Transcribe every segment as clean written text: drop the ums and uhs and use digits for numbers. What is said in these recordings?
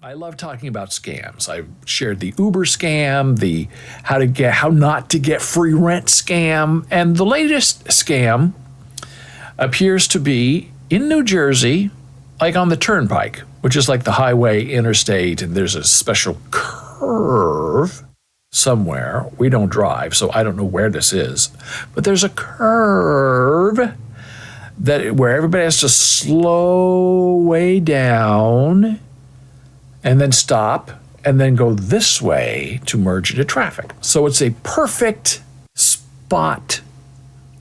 I love talking about scams. I shared the Uber scam, the how not to get free rent scam, and the latest scam appears to be in New Jersey, like on the Turnpike, which is like the highway interstate, and there's a special curve somewhere. We don't drive, so I don't know where this is, but there's a curve where everybody has to slow way down and then stop and then go this way to merge into traffic. So it's a perfect spot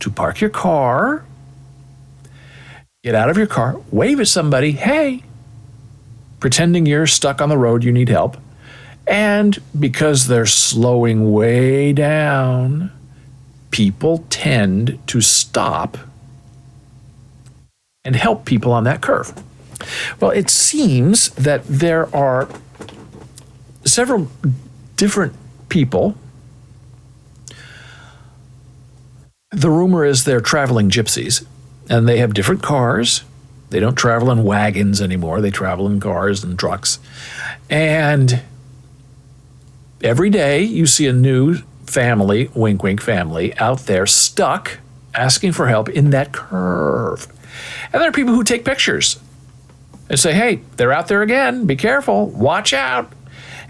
to park your car, get out of your car, wave at somebody, hey, pretending you're stuck on the road, you need help. And because they're slowing way down, people tend to stop and help people on that curve. Well, it seems that there are several different people. The rumor is they're traveling gypsies, and they have different cars. They don't travel in wagons anymore. They travel in cars and trucks. And every day you see a new family, wink, wink family, out there stuck asking for help in that curve. And there are people who take pictures and say, hey, they're out there again. Be careful. Watch out.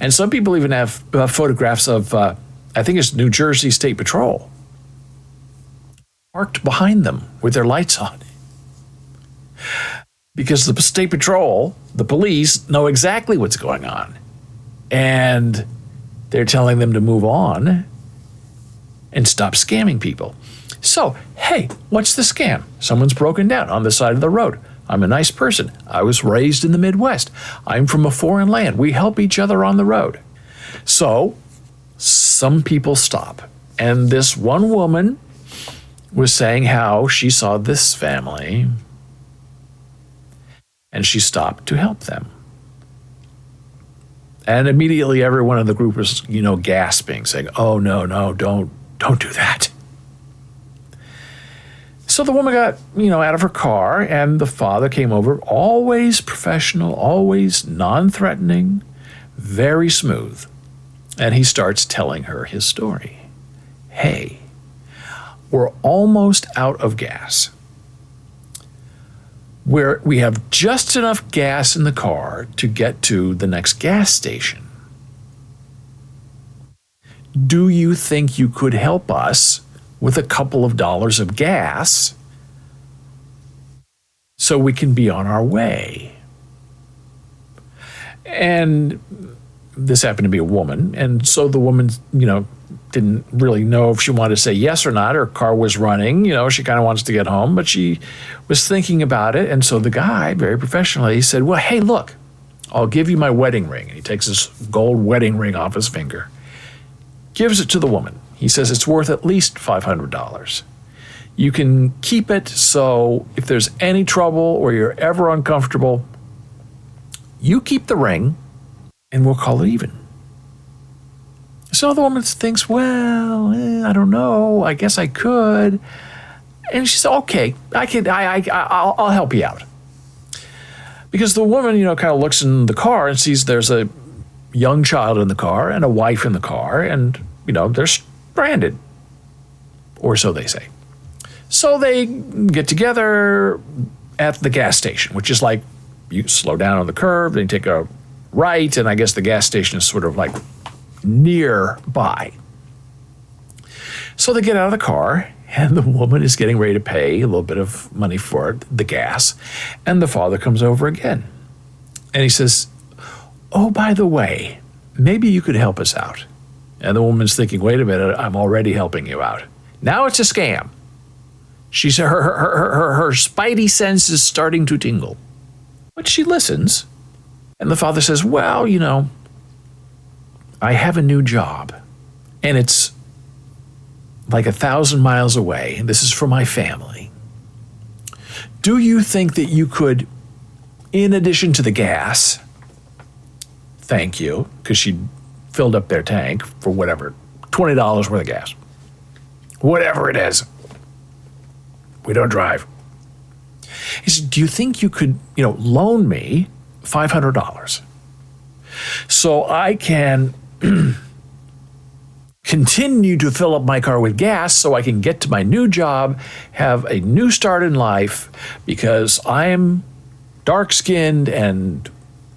And some people even have photographs of, I think it's New Jersey State Patrol, parked behind them with their lights on. Because the State Patrol, the police, know exactly what's going on. And they're telling them to move on and stop scamming people. So, hey, what's the scam? Someone's broken down on the side of the road. I'm a nice person. I was raised in the Midwest. I'm from a foreign land. We help each other on the road. So, some people stop. And this one woman was saying how she saw this family and she stopped to help them. And immediately everyone in the group was, gasping, saying, oh, no, don't do that. So the woman got, out of her car, and the father came over, always professional, always non-threatening, very smooth. And he starts telling her his story. Hey, we're almost out of gas. We have just enough gas in the car to get to the next gas station. Do you think you could help us with a couple of dollars of gas so we can be on our way? And this happened to be a woman, and so the woman, didn't really know if she wanted to say yes or not. Her car was running, she kind of wants to get home, but she was thinking about it. And so the guy, very professionally, said, well, hey, look, I'll give you my wedding ring. And he takes this gold wedding ring off his finger, gives it to the woman. He says it's worth at least $500. You can keep it, so if there's any trouble or you're ever uncomfortable, you keep the ring and we'll call it even. So the woman thinks, well, I don't know. I guess I could. And she said, okay, I'll help you out. Because the woman, kind of looks in the car and sees there's a young child in the car and a wife in the car, and, they're stranded. Or so they say. So they get together at the gas station, which is like you slow down on the curve, then you take a right, and I guess the gas station is sort of like nearby. So they get out of the car, and the woman is getting ready to pay a little bit of money for the gas, and the father comes over again. And he says, oh, by the way, maybe you could help us out. And the woman's thinking, wait a minute, I'm already helping you out. Now it's a scam. She's her spidey sense is starting to tingle. But she listens, and the father says, well, I have a new job, and it's like 1,000 miles away. This is for my family. Do you think that you could, in addition to the gas, thank you, because she filled up their tank for whatever, $20 worth of gas, whatever it is. We don't drive. He said, do you think you could, loan me $500? so I can continue to fill up my car with gas so I can get to my new job, have a new start in life, because I'm dark-skinned and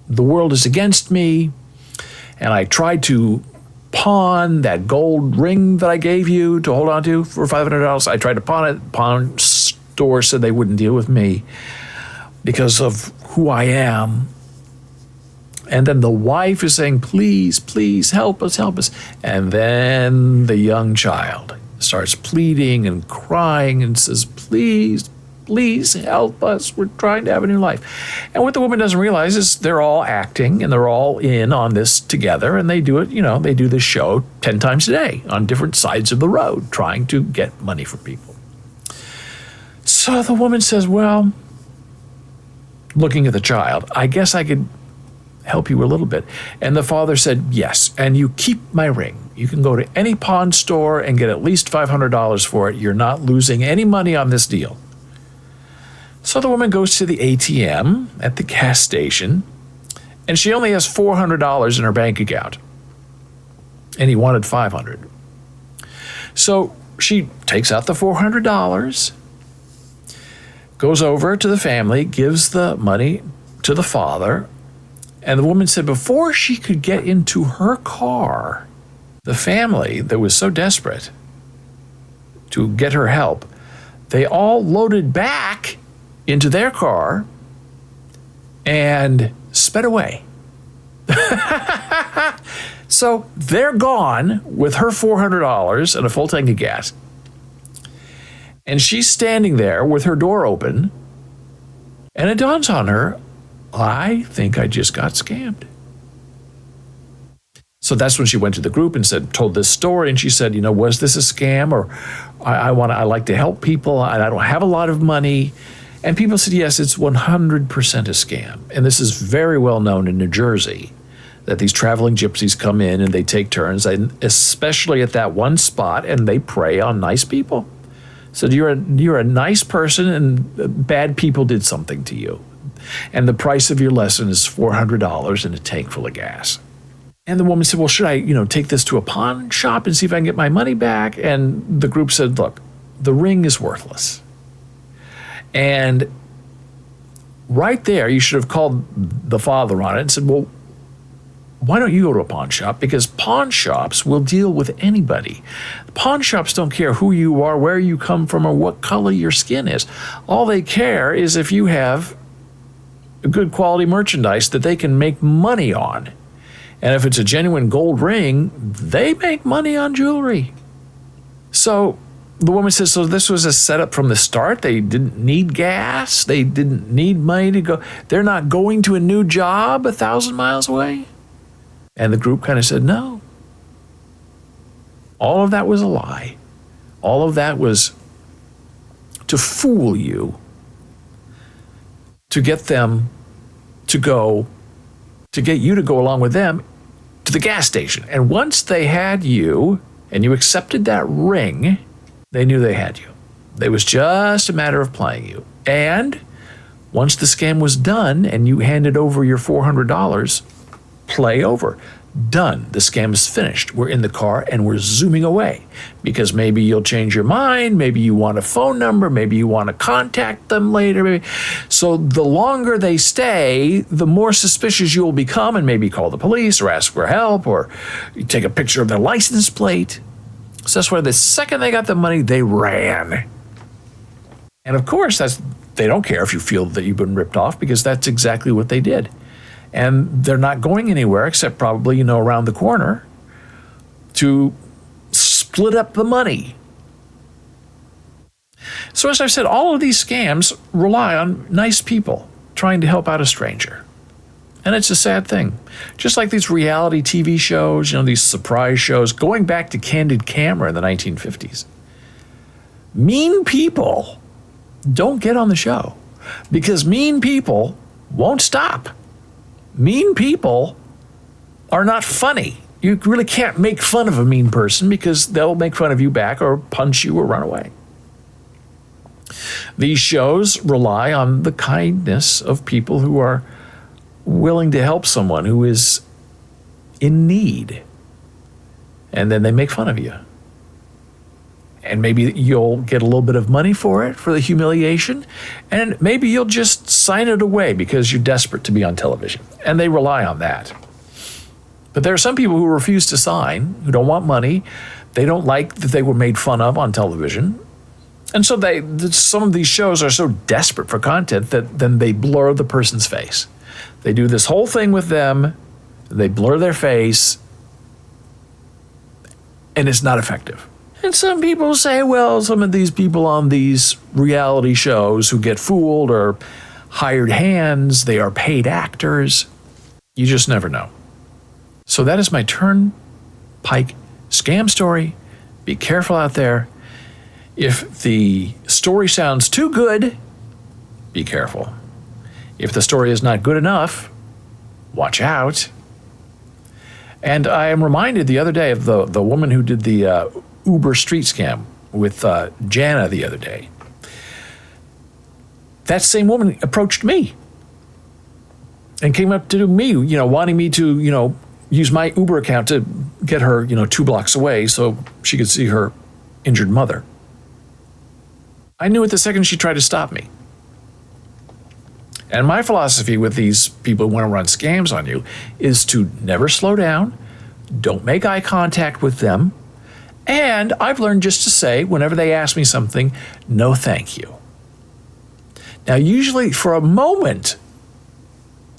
the world is against me. And I tried to pawn that gold ring that I gave you to hold on to for $500. I tried to pawn it. Pawn store said they wouldn't deal with me because of who I am. And then the wife is saying, please, please, help us, help us. And then the young child starts pleading and crying and says, please, please help us. We're trying to have a new life. And what the woman doesn't realize is they're all acting and they're all in on this together. And they do it, they do this show 10 times a day on different sides of the road, trying to get money from people. So the woman says, well, looking at the child, I guess I could help you a little bit. And the father said, yes, and you keep my ring. You can go to any pawn store and get at least $500 for it. You're not losing any money on this deal. So the woman goes to the ATM at the gas station, and she only has $400 in her bank account. And he wanted $500. So she takes out the $400, goes over to the family, gives the money to the father. And the woman said before she could get into her car, the family that was so desperate to get her help, they all loaded back into their car and sped away. So they're gone with her $400 and a full tank of gas. And she's standing there with her door open, and it dawns on her, I think I just got scammed. So that's when she went to the group and told this story, and she said, was this a scam? Or I like to help people, and I don't have a lot of money. And people said, yes, it's 100% a scam. And this is very well known in New Jersey, that these traveling gypsies come in and they take turns, and especially at that one spot, and they prey on nice people. So you're a nice person, and bad people did something to you. And the price of your lesson is $400 and a tank full of gas. And the woman said, well, should I, take this to a pawn shop and see if I can get my money back? And the group said, look, the ring is worthless. And right there, you should have called the father on it and said, well, why don't you go to a pawn shop? Because pawn shops will deal with anybody. Pawn shops don't care who you are, where you come from, or what color your skin is. All they care is if you have good quality merchandise that they can make money on. And if it's a genuine gold ring, they make money on jewelry. So the woman says, so this was a setup from the start. They didn't need gas. They didn't need money to go. They're not going to a new job 1,000 miles away. And the group kind of said, no. All of that was a lie. All of that was to fool you, to get them to go, to get you to go along with them to the gas station. And once they had you and you accepted that ring, they knew they had you. It was just a matter of playing you. And once the scam was done and you handed over your $400, play over. Done. The scam is finished. We're in the car and we're zooming away because maybe you'll change your mind. Maybe you want a phone number. Maybe you want to contact them later. Maybe. So the longer they stay, the more suspicious you will become, and maybe call the police or ask for help or you take a picture of their license plate. So that's why the second they got the money, they ran. And of course, they don't care if you feel that you've been ripped off because that's exactly what they did. And they're not going anywhere except probably, around the corner to split up the money. So as I've said, all of these scams rely on nice people trying to help out a stranger. And it's a sad thing. Just like these reality TV shows, these surprise shows, going back to Candid Camera in the 1950s. Mean people don't get on the show because mean people won't stop. Mean people are not funny. You really can't make fun of a mean person because they'll make fun of you back or punch you or run away. These shows rely on the kindness of people who are willing to help someone who is in need. And then they make fun of you. And maybe you'll get a little bit of money for it, for the humiliation. And maybe you'll just sign it away because you're desperate to be on television. And they rely on that. But there are some people who refuse to sign, who don't want money. They don't like that they were made fun of on television. And so some of these shows are so desperate for content that then they blur the person's face. They do this whole thing with them. They blur their face. And it's not effective. And some people say, well, some of these people on these reality shows who get fooled are hired hands, they are paid actors. You just never know. So that is my Turnpike scam story. Be careful out there. If the story sounds too good, be careful. If the story is not good enough, watch out. And I am reminded the other day of the woman who did the Uber street scam with Jana the other day. That same woman approached me and came up to me, wanting me to, use my Uber account to get her, 2 blocks away so she could see her injured mother. I knew it the second she tried to stop me. And my philosophy with these people who want to run scams on you is to never slow down, don't make eye contact with them, and I've learned just to say, whenever they ask me something, no thank you. Now, usually for a moment,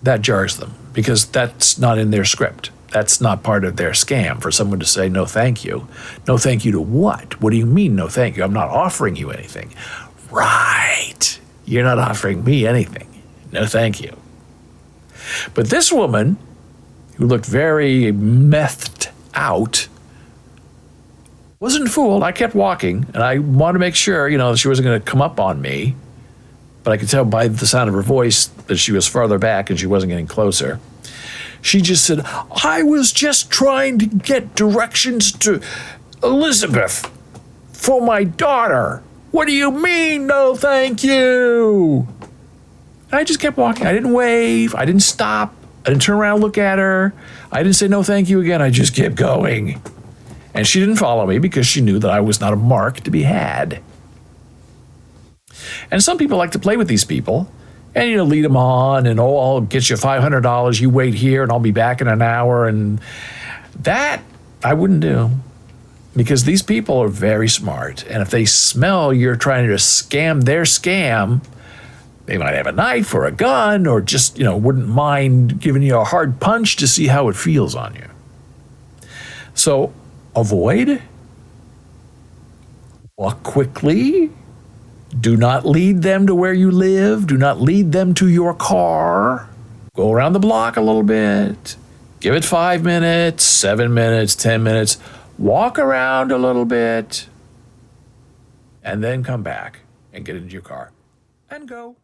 that jars them because that's not in their script. That's not part of their scam for someone to say no thank you. No thank you to what? What do you mean no thank you? I'm not offering you anything. Right. You're not offering me anything. No thank you. But this woman, who looked very methed out, wasn't fooled. I kept walking, and I wanted to make sure, she wasn't going to come up on me. But I could tell by the sound of her voice that she was farther back and she wasn't getting closer. She just said, I was just trying to get directions to Elizabeth for my daughter. What do you mean, no thank you? And I just kept walking. I didn't wave. I didn't stop. I didn't turn around and look at her. I didn't say no thank you again. I just kept going. And she didn't follow me because she knew that I was not a mark to be had. And some people like to play with these people and, lead them on and, I'll get you $500. You wait here and I'll be back in an hour. And that I wouldn't do because these people are very smart. And if they smell you're trying to scam their scam, they might have a knife or a gun or just, wouldn't mind giving you a hard punch to see how it feels on you. So avoid, walk quickly. Do not lead them to where you live. Do not lead them to your car. Go around the block a little bit. Give it 5 minutes, 7 minutes, 10 minutes. Walk around a little bit. And then come back and get into your car and go.